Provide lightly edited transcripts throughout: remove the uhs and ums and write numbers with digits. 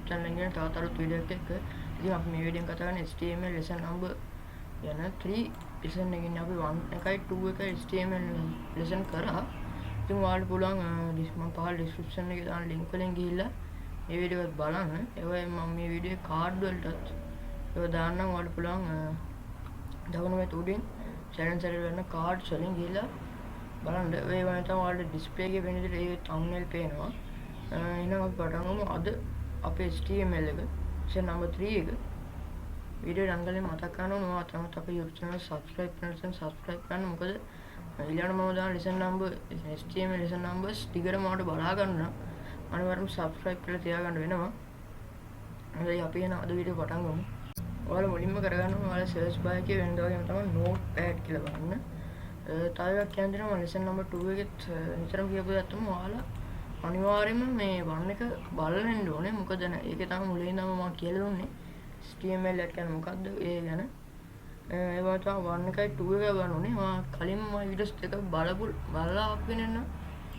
YouTube channel එකේ තවත් අලුත් වීඩියෝ එකක් එක්ක. ඉතින් අපි මේ වීඩියෝෙන් කතා කරන්නේ HTML lesson number යන 3 lesson එකකින් අපි 1 එකයි 2 එකයි HTML lesson කරා. ඉතින් ඔයාලට පුළුවන් මම පහළ description එකේ දාන link වලින් ගිහිල්ලා මේ වීඩියෝ එක බලන්න. ඒ වගේම මම මේ වීඩියෝ එකේ card වලටත් ඒක දාන්නම්. ඔයාලට පුළුවන් දකුණු පැත්තේ උඩින් channel වෙන cards වලින් ගිහිල්ලා බලන්න. ඒ වගේ තමයි ඔයාලට display එකේ වෙන විදිහට ඒ thumbnail පේනවා. එහෙනම් අපි පටන් ගමු. අද අපේ HTML එක lesson number 3 එක වීඩියෝ රන් කරලා මතක් කරනවා ඔයාලා තමයි අපේ YouTube channel subscribe කරන්න subscribe කරන්න. මොකද ඊළඟට මම දාන lesson number HTML lesson numbers ටිකටම ඔයාලට බලා ගන්න නම් අනිවාර්යයෙන්ම subscribe කරලා තියාගන්න වෙනවා. හරි අපි එන අද වීඩියෝ පටන් ගමු. ඔයාලා මුලින්ම කරගන්න ඔයාලා search bar එකේ වෙනද වගේම තමයි notepad කියලා බලන්න. තව එකක් කියන්න දෙනවා lesson number 2 එකෙත් නිතරම කියපු දෙයක් තමයි ඔයාලා අනිවාර්යයෙන්ම මේ වන්න එක බලන්න ඉන්න ඕනේ. මොකද ඒකේ තමයි මුලින් ඉඳන්ම මම කියලා දුන්නේ HTML එක කියන්නේ මොකද්ද ඒ ගැන. ඒ වගේ තමයි වන්න එකයි 2 එක බලන්න ඕනේ. මම කලින් මම වීඩියෝස් දෙක බලලා අපගෙන යන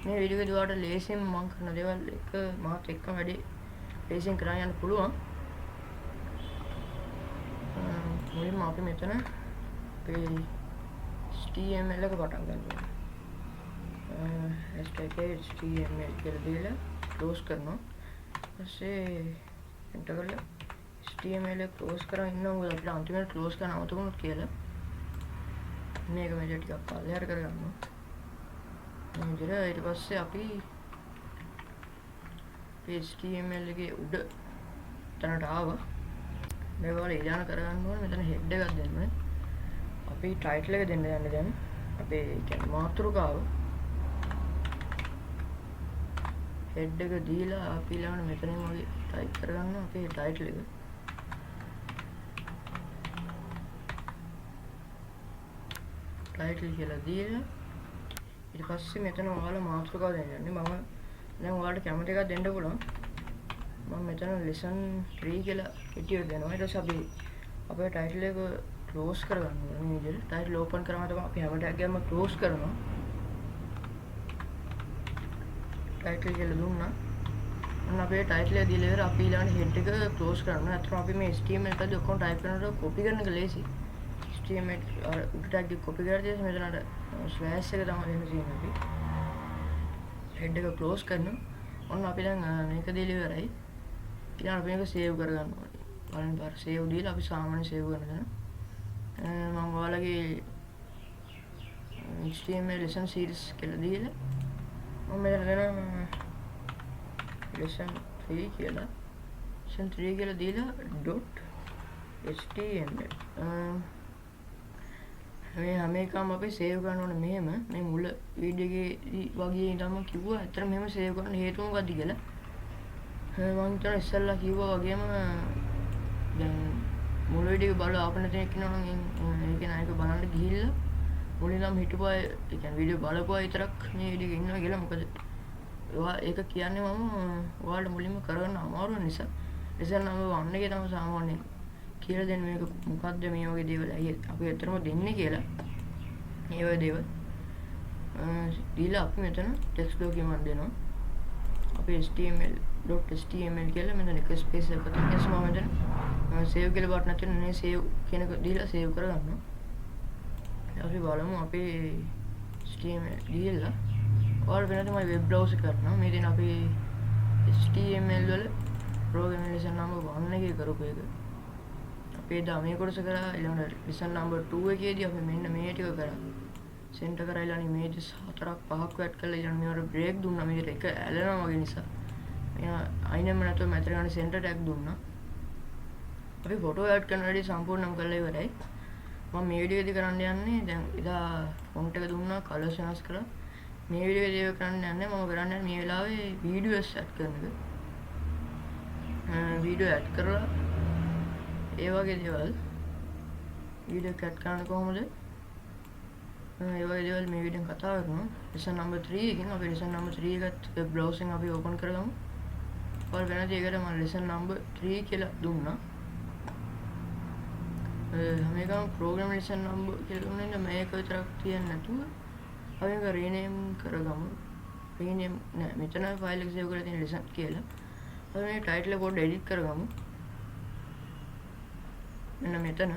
මේ වීඩියෝ එකේ දුවට ලේසියෙන් මම කරන දේවල් එක මාත් එක්කම වැඩි ලේසියෙන් කරන් යන්න පුළුවන්. මුලින්ම අපි මෙතන අපේ HTML එක පටන් ගන්නවා. HTML කියලා දීලා close කරනවා. ඊපස්සේ enter කරලා HTML එක close කරන් ඉන්නවා. මොකද අපිට අන්තිමට close කරන්න අමතක වුණොත් කියලා. මේක මෙතන ටිකක් පල්ලෙහාට කරගන්නවා. මේ විදිහට ඊට පස්සේ අපි HTML එකේ උඩ තැනට ආවා. මේ වල ඉලාන කරගන්න ඕනේ. මෙතන head එකක් දෙන්න ඕනේ. අපි title එක දෙන්න යන්නේ දැන්. අපේ කියන්නේ මාතෘකාව head එක දීලා අපි ඊළඟට මෙතනින් වගේ type කරගන්නවා අපේ title එක. title කියලා දීලා ඊට පස්සේ මෙතන ඔයාලා මාතෘකාව දෙන්න යන්නේ. මම දැන් ඔයාලට කැමති එකක් දෙන්න පුළුවන්. මම මෙතන lesson 3 කියලා පිටියට දෙනවා. ඊට පස්සේ අපි අපේ title එක close කරගන්න ඕනේ. මේ විදිහට title open කරාම තමයි අපි හැම ටැග්ගක්ම close කරනවා. title කියලා දුන්නා. අන්න අපේ title එක දීලා ඉවර අපි ඊළඟ head එක close කරනවා. අතන අපි මේ HTML එකදී ඔක්කොම type කරනකොට copy කරන එක ලේසි. HTML උඩ tag එක copy කරලා තියෙන්නේ මෙතන අර slash එක තමයි දෙන්න තියෙන්නේ අපි. head එක close කරනවා. ඔන්න අපි දැන් මේක දීලා ඉවරයි. ඊළඟ අපි මේක save කරගන්න ඕනේ. බලන්න පාර save දීලා අපි සාමාන්‍ය save කරන දන. මම ඔයාලගේ HTML lesson series කියලා දීලා මම මෙතන දෙන lesson 3 කියලා දීලා .html මේ හැම එකම අපි save කරන්න ඕනේ මෙහෙම. මේ මුල වීඩියෝ එකේ වගේ ඉඳන්ම කිව්වා ඇත්තට මෙහෙම save කරන්න හේතුව මොකක්ද කියලා. මම හිතන ඉස්සෙල්ලා කිව්වා වගේම දැන් මුල වීඩියෝ එක බලලා ආපු නැති කෙනෙක් ඉන්නවා නම් ඒක නයික බලන්න ගිහිල්ලා මුලින්ම හිටපුවා ඒ කියන්නේ වීඩියෝ බලපුවා විතරක් මේ වීඩියෝ එකේ ඉන්නවා කියලා. මොකද ඔයා ඒක කියන්නේ මම ඔයාලට මුලින්ම කරගන්න අමාරු නිසා lesson number 1 එකේ තමයි සාමාන්‍යයෙන් කියලා දෙන්නේ මේක මොකද්ද මේ වගේ දේවල් අපි ඇත්තටම දෙන්නේ කියලා. මේ වගේ දේවල් දීලා අපි මෙතන text document දෙනවා. අපි html.html කියලා මෙතන එක ස්පේස් එකක් තියෙනවා. මම මෙතන save කියලා බටන් එකක් තියෙනවා. මේ save කියන එක දීලා save කරගන්නවා. අපි බලමු අපේ HTML දීලා ඔයාලා වෙන තමයි web browser කරනවා. මේ දෙන අපි HTML වල program lesson number 1 එකේ කරපු එක. අපි එදා මේ කොටස කරා. ඊළඟට lesson number 2 එකේදී අපි මෙන්න මේ ටික කරා. center කරලා ඊළඟ images 4ක් 5ක් add කරලා ඊළඟ මේවට break දුන්නා. මේකට එක ඇලෙනවා වගේ නිසා. මෙයා අයිනෙම නැතුව මැද ගන්න center tag දුන්නා. අපි photo add කරන වැඩි සම්පූර්ණම කරලා ඉවරයි. මම මේ වීඩියෝ එකේදී කරන්න යන්නේ දැන් එදා font එක දුන්නා colors වෙනස් කරලා. මේ වීඩියෝ එකේදී ඒක කරන්න යන්නේ මම කරන්නේ මේ වෙලාවේ videos add කරන එක. වීඩියෝ add කරලා ඒ වගේ දේවල් වීඩියෝ add කරන්න කොහොමද? ඒ වගේ දේවල් මේ වීඩියෝෙන් කතා කරනවා. lesson number 3 එකකින් අපි lesson number 3 එකත් web browsing අපි open කරගමු. ඔයාලා වෙනදී ඒකට මම lesson number 3 කියලා දුන්නා. මේකම program lesson number කියලා දුන්නේ මේක විතරක් තියන්නේ නැතුව අපි මේක rename කරගමු. rename නෑ මෙතන file එක save කරලා තියෙන lesson කියලා. අපි මේ ටයිටල් එක පොඩ්ඩක් එඩිට් කරගමු. මෙන්න මෙතන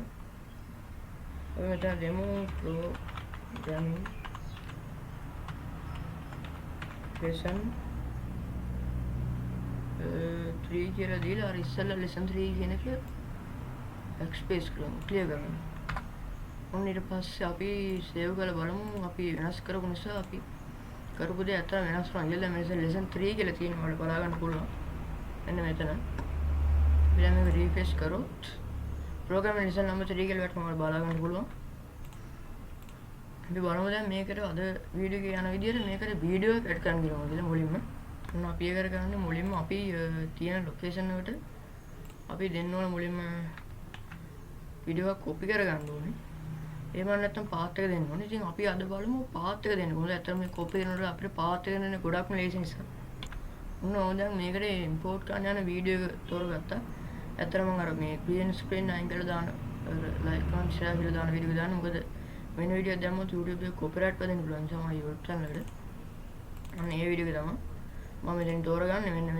අපි මෙතන දෙමු programming lesson 3 කියලා දීලා අර ඉස්සෙල්ලා lesson 3 කියන එක backspace කරමු ක්ලියර් කරමු. ඔන්න ඊට පස්සේ අපි සේව් කරලා බලමු. අපි වෙනස් කරපු නිසා අපි කරපු දේ අතර වෙනස් වුණා. ඊළඟ මේ lesson 3 කියලා තියෙනවා ඔයාලට බලා ගන්න පුළුවන්. මෙන්න මෙතන ඊළඟ මේක රිෆ්‍රෙෂ් කරොත් program lesson number 3 කියලා වටම ඔයාලට බලා ගන්න පුළුවන්. අපි බලමු දැන් මේකට අද වීඩියෝ එක යන විදිහට මේකට වීඩියෝ එක ඇඩ් කරන්න කියලා මොකද මුලින්ම. ඔන්න අපි ඒක කරගන්නේ මුලින්ම අපි තියෙන ලොකේෂන් එකට අපි දෙන්න ඕන මුලින්ම වීඩියෝ එක කොපි කරගන්න ඕනේ. එහෙම නැත්නම් පාත් එක දෙන්න ඕනේ. ඉතින් අපි අද බලමු පාත් එක දෙන්න. මොකද ඇත්තටම මේ කොපි කරනකොට අපිට පාත් එක දෙන්න ගොඩක්ම ලේසි නිසා. ඔන්න දැන් මේකට ඉම්පෝට් කරන්න යන වීඩියෝ එක තෝරගත්තා. ඇත්තටම මම අර මේ green screen අයින් කරලා දාන like and share කියලා දාන වීඩියෝ එක දාන්න. මොකද වෙන වීඩියෝ දැම්මොත් YouTube එකේ copyright වදින්න පුළුවන් නිසා මම YouTube channel එකට. අන්න ඒ වීඩියෝ එක තමයි මම දැන් තෝරගන්නේ මෙන්න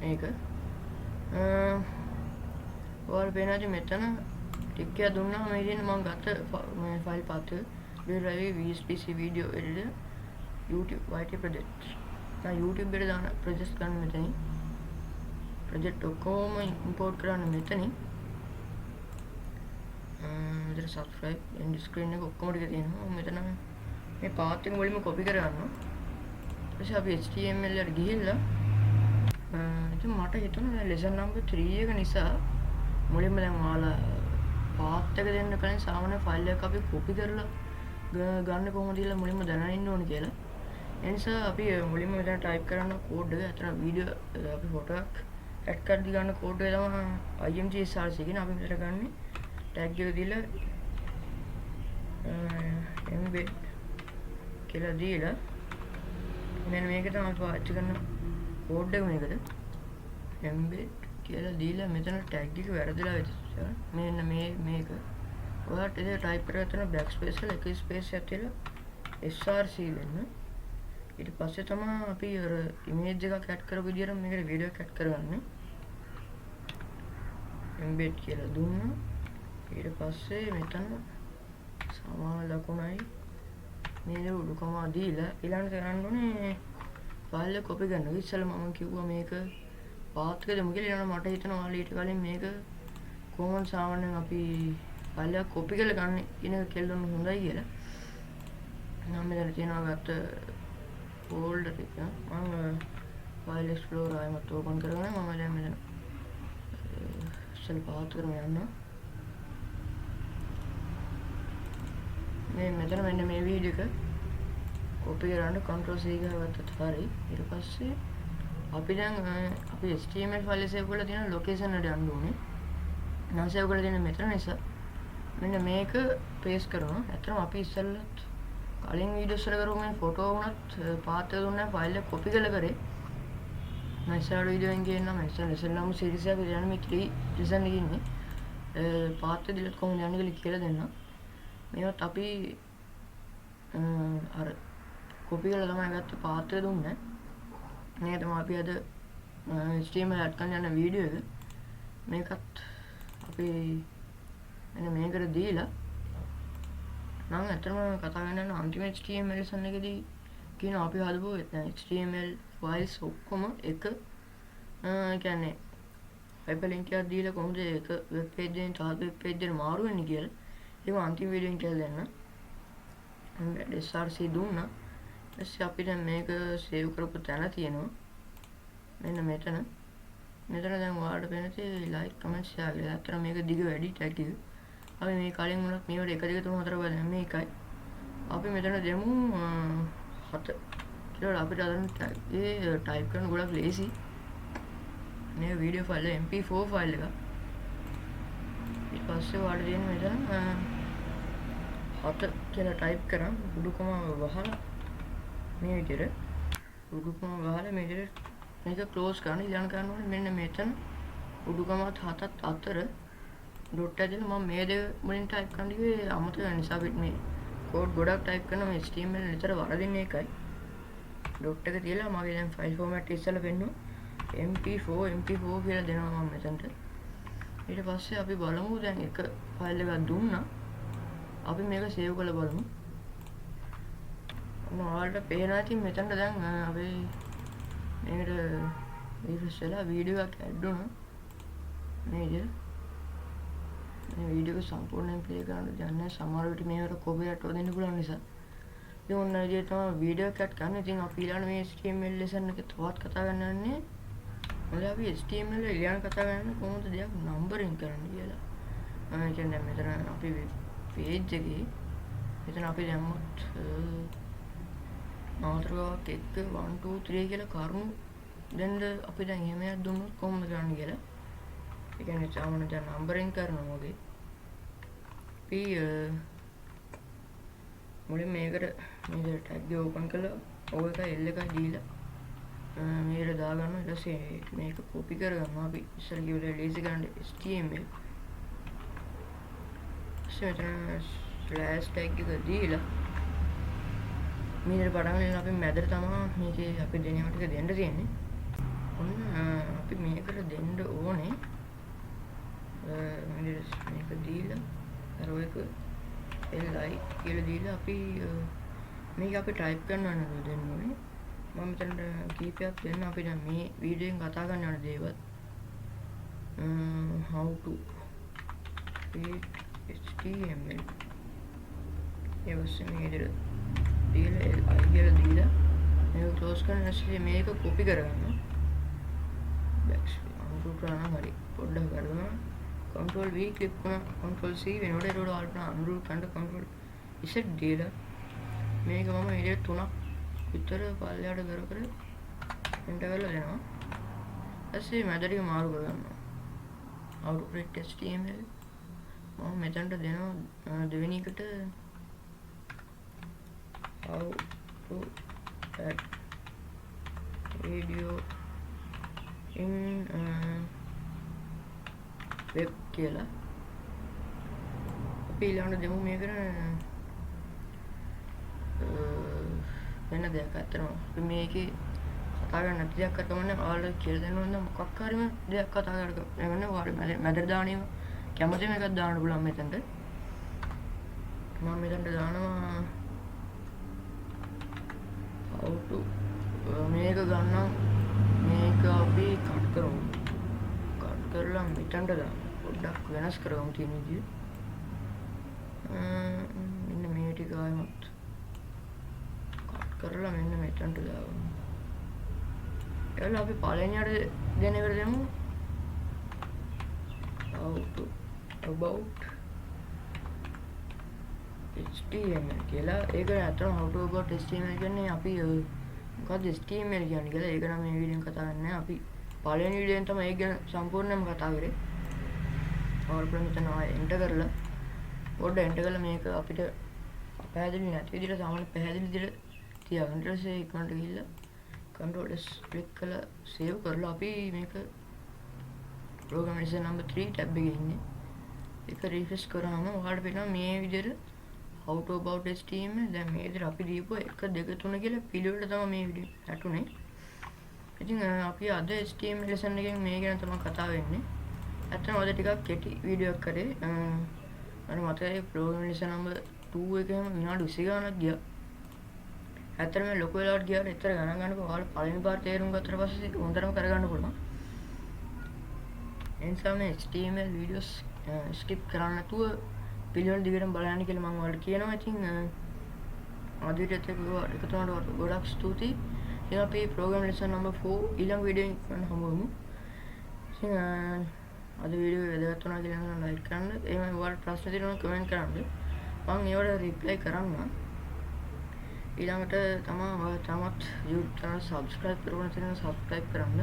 මේක. ඔයාලා පේනවාද මෙතන ටික් එක දුන්නාම මේ ඉතින් මම ගත්ත මේ ෆයිල් පාත් එක drive vsdc video editor YouTube YT project. මම YouTube එකට දාන project ගන්න මෙතනින්. project ඔක්කොම import කරන්න මෙතනින්. මෙතන subscribe end screen එක ඔක්කොම ටික තියෙනවා. මෙතන මේ පාත් එක මුලින්ම copy කරගන්නවා. ඊට අපි html එකට ගිහිල්ලා ඉතින් මට හිතුණා lesson number 3 එක නිසා මුලින්ම දැන් ඔයාලා පාත් එක දෙන්න කලින් සාමාන්‍ය ෆයිල් එකක් අපි copy කරලා ගන්න කොහොමද කියලා මුලින්ම දැනගෙන ඉන්න ඕනේ කියලා. ඒ නිසා අපි මුලින්ම මෙතන type කරන code එක අතන වීඩියෝ අපි ෆොටෝ එකක් add කරලා ගන්න code එක තමයි imgsrc කියන අපි මෙතන ගන්නේ tag එක දීලා embed කියලා දීලා මෙන්න මේක තමයි පාවිච්චි කරන code එක මේකද embed කියලා දීලා මෙතන tag එක වැරදිලා වෙච්ච මෙන්න මේක ඔයාලට ඒක type කරලා තන backspace එක එක space එකක් තියලා src වෙන්න ඊට පස්සේ තමයි අපි අර image එකක් add කරපු විදිහට මේකට video එකක් add කරගන්නේ embed කියලා දුන්නා ඊට පස්සේ මෙතන සමාන ලකුණයි මේ උඩුකම දීලා ඊළඟට කරන්න ඕනේ ෆයිල් එක copy කරනවා ඉස්සෙල්ලා මම කිව්වා මේක පාත් එක දෙමු කියලා ඊළඟට මට හිතෙනවා ඊට කලින් මේක කොහොමද සාමාන්‍යයෙන් අපි ෆයිල් එක copy කරලා ගන්න කියන එක කියලා දුන්න හොඳයි කියලා මම මෙතන තියනවා ගත්ත folder එක මම file explorer ආයෙත් open කරගෙන මම දැන් මෙතන ඉස්සෙල් පාත් කරම යනවා මේ මෙතන මෙන්න මේ වීඩියෝ එක copy කරන්න control C ගහගත්තත් හරි ඊට පස්සේ අපි දැන් අපි HTML ෆයිල් සේව් කරලා තියෙන location එකට යන්න ඕනේ නම් සේව් කරලා තියෙන මෙතන නිසා මෙන්න මේක paste කරනවා ඇත්තටම අපි ඉස්සෙල්ලත් කලින් වීඩියෝස් වල කරපු මේ ෆොටෝ වුණත් පාත් එක දුන්නා ෆයිල් එක copy කරලා කරේ මම ඉස්සරහ වීඩියෝ එකෙන් කියන්නම් ඉස්සෙල්ලාම series එක විදිහට මේ 3 lesson එකේ ඉන්නේ පාත් එක delete කොහොමද යන්නේ කියලා දෙන්නම් මේවත් අපි අර copy කරලා තමයි ගත්ත පාත් එක දුන්නේ මේක තමයි අපි අද HTML add කරන්න යන වීඩියෝ එක මේකත් අපි මෙන්න මේකට දීලා නම් ඇත්තටම කතා කරන්න යන අන්තිම HTML lesson එකේදී කියන අපි හදපු HTML files ඔක්කොම එක කියන්නේ hyperlink එකක් දීලා කොහොමද ඒක web page එකෙන් තවත් web page එකට මාරු වෙන්නේ කියලා ඒක අන්තිම වීඩියෝ එකෙන් කියලා දෙන්න. src දුන්නා. ඊට අපි දැන් මේක සේව් කරපු තැන තියෙනවා. මෙන්න මෙතන. මෙතන දැන් ඔයාලට පේන්නේ like comment share කියලා. අතන මේක දිග වැඩි tag එක. අපි මේ කලින් වුණත් මේවට 1 2 3 4 බලන්න මේකයි. අපි මෙතන දෙමු 7. කියලා අපිට අදන් ඒ type කරන්න ගොඩක් ලේසි. මේ වීඩියෝ ෆයිල් mp4 ෆයිල් එක. ඊට පස්සේ ඔයාලට දෙන්න මෙතන 7 කියලා type කරා උඩුකම වහලා මේ විදිහට උඩුකම වහලා මේ විදිහට මේක close කරන්න ඊළඟ කරන්න ඕනේ මෙන්න මෙතන උඩුකමත් 7ත් අතර dot ඇදලා මම මේ දෙක මුලින් type කරන්න කිව්වේ අමතක නිසා අපිට මේ code ගොඩක් type කරන මේ HTML නිතර වරදින්නේ එකයි dot එක තියලා මගේ දැන් file format ඉස්සලා පෙන්නුවා MP4 කියලා දෙනවා මම මෙතනට. ඊට පස්සේ අපි බලමු දැන් එක ෆයිල් එකක් දුන්නා. අපි මේක සේව් කරලා බලමු. ඔයාලට පේනවා ඉතින් මෙතනට දැන් අපි මේකට රිෆ්‍රෙෂ් කරලා වීඩියෝ එකක් ඇඩ් වුණා. මේ වීඩියෝ එක සම්පූර්ණයෙන් ප්ලේ කරන්න දෙන්නේ නැහැ. සමහර විට මේකට කොපිරයිට් දෙන්න පුළුවන් නිසා. ඉතින් ඔන්න විදිහට තමයි වීඩියෝ එකක් ගන්න. ඉතින් අපි ඊළඟ මේ HTML lesson එක තවත් කතා කරන්න යන්නේ. මොකද අපි HTML එක ඊළඟ කතා කරන්නේ කොහොමද දෙයක් නම්බරින් කරන්න කියලා. මම කියන්නේ මෙතන අපි page එකේ මෙතන අපි දැම්මොත් මාතෘකාවක් 1 2 3 කියලා කරුණු දෙන්න අපි දැන් එහෙම එකක් දුන්නොත් කොහොමද කරන්නේ කියලා. ඒ කියන්නේ සාමාන්‍යයෙන් දැන් නම්බරින් කරනවා වගේ. අපි මුලින් මේකට මේ ටැග් එක ඕපන් කරලා ඔය එක L එකක් දීලා මේකට දාගන්නවා. ඊට පස්සේ මේක කොපි කරගන්නවා. අපි ඉස්සර කිව්වා ලේසි කරන්න HTML. මෙතන ස්ලෑෂ් ටැග් එක දීලා මේකට පටන් ගන්න අපි මැදට තමයි මේකේ අපි දෙනවා ටික දෙන්න තියෙන්නේ. ඔන්න අපි මේකට දෙන්න ඕනේ මේක දීලා අර ඔයක li කියලා දීලා අපි මේක අපි ටයිප් කරන්න දෙන්න ඕනේ. මම මෙතන කීපයක් දෙන්න අපි දැන් මේ වීඩියෝ එකෙන් කතා කරන්න යන දේවල් how to create HTML ඒ වගේ මේ විදිහට දීලා li කියලා දීලා මේක ක්ලෝස් කරන්න ඇස්සේ මේක කොපි කරගන්න. backspace කරනවා හරි පොඩ්ඩක් කරනවා. control V click කරනවා. control C වෙනකොට ඒකට ආල්ට අනුරු කන්ට control Z දීලා මේක මම විදිහට 3ක් විතර පල්ලයට කර එන්ටර් කරලා දෙනවා. ඊපස්සේ මැදට මාරු කරගන්නවා. how to create HTML මම මෙතනට දෙනවා දෙවෙනි එකට how to add video in web කියලා. අපි ඊළඟට දෙමු මේකට වෙන දෙයක් අතරම අපි මේකේ කතා කරන්න නැති දෙයක් කරගන්න ඔයාලට කියලා දෙනවා නම් මොකක් හරිම දෙයක් කතා කරගන්න. එවනේ ඔයාලා මැදට දානියම කැමති මේකක් දාන්න පුළුවන් මෙතනට. මම මෙතනට දානවා how to මේක ගන්න මේක අපි කට් කරමු. කට් කරලා මෙතනට දාමු. පොඩ්ඩක් වෙනස් කරගමු තියෙන විදිය. මෙන්න මේ ටික ආයමත් කට් කරලා මෙන්න මෙතනට දාමු. එතන අපි පළවෙනියට දෙන එකට දෙමු how to about HTML කියලා. ඒක ඇත්තටම how to about HTML කියන්නේ අපි මොකක්ද HTML කියන්නේ කියලා. ඒක නම් මේ වීඩියෝෙන් කතා කරන්නේ නැහැ. අපි පළවෙනි වීඩියෝෙන් තමයි ඒක ගැන සම්පූර්ණයෙන්ම කතා කරේ. ඔයාලා මෙතන එන්ටර් කරලා පොඩ්ඩ එන්ටර් කරලා මේක අපිට පැහැදිලි නැති විදිහට සාමාන්‍ය පැහැදිලි විදිහට තියාගන්න. ඊට පස්සේ ඉක්මනට ගිහිල්ලා control S click කරලා save කරලා අපි මේක program lesson number 3 tab එකේ ඉන්නේ. ඒක refresh කරාම ඔයාලට පේනවා මේ විදිහට how to about HTML. දැන් මේ විදිහට අපි දීපුව 1 2 3 කියලා පිළිවෙලට තමයි මේ වීඩියෝ හැටුනේ. ඉතින් අපි අද HTML lesson එකෙන් මේ ගැන තමයි කතා වෙන්නේ. ඇත්තටම අද ටිකක් කෙටි වීඩියෝ එකක් කරේ. මම මතකයි program lesson number 2 එකේම විනාඩි 20 ගානක් ගියා. ඇත්තටම ලොකු වෙලාවට ගියාට එතර ගණන් ගන්නකොට ඔයාලා පළවෙනි පාර තේරුම් ගත්තට පස්සේ හොඳටම කරගන්න පුළුවන්. එනිසා මේ HTML videos skip කරන්න නැතුව පිළිවෙල දිගටම බලන්න කියලා මම ඔයාලට කියනවා. ඉතින් අද වීඩියෝත් එක තුනට ගොඩක් ස්තුතියි. ඉතින් අපි program lesson number 4 ඊළඟ වීඩියෝ එකෙන් හමු වෙමු. ඉතින් අද වීඩියෝ වැදගත් වුණා කියලා නම් ලයික් කරන්න. එහෙම ඔයාලට ප්‍රශ්න තියෙනවා කමෙන්ට් කරන්න. මම ඒවට රිප්ලයි කරන්නම්. ඊළඟට තමයි ඔයාලා තමත් YouTube channel subscribe කරගෙන තියෙනවා subscribe කරන්න.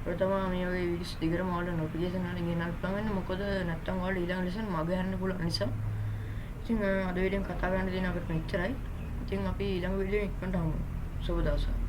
ඒක තමයි මේ වගේ වීඩියෝස් දිගටම ඔයාලට notification වලින් ගෙනල්ලා පුළුවන් වෙන්නේ. මොකද නැත්තම් ඔයාලට ඊළඟ lesson මග යන්න පුළුවන් නිසා. ඉතින් අද වීඩියෝෙන් කතා කරන්න දෙන අපිට මෙච්චරයි. ඉතින් අපි ඊළඟ වීඩියෝෙන් ඉක්මනට හමු. සුබ දවසක්.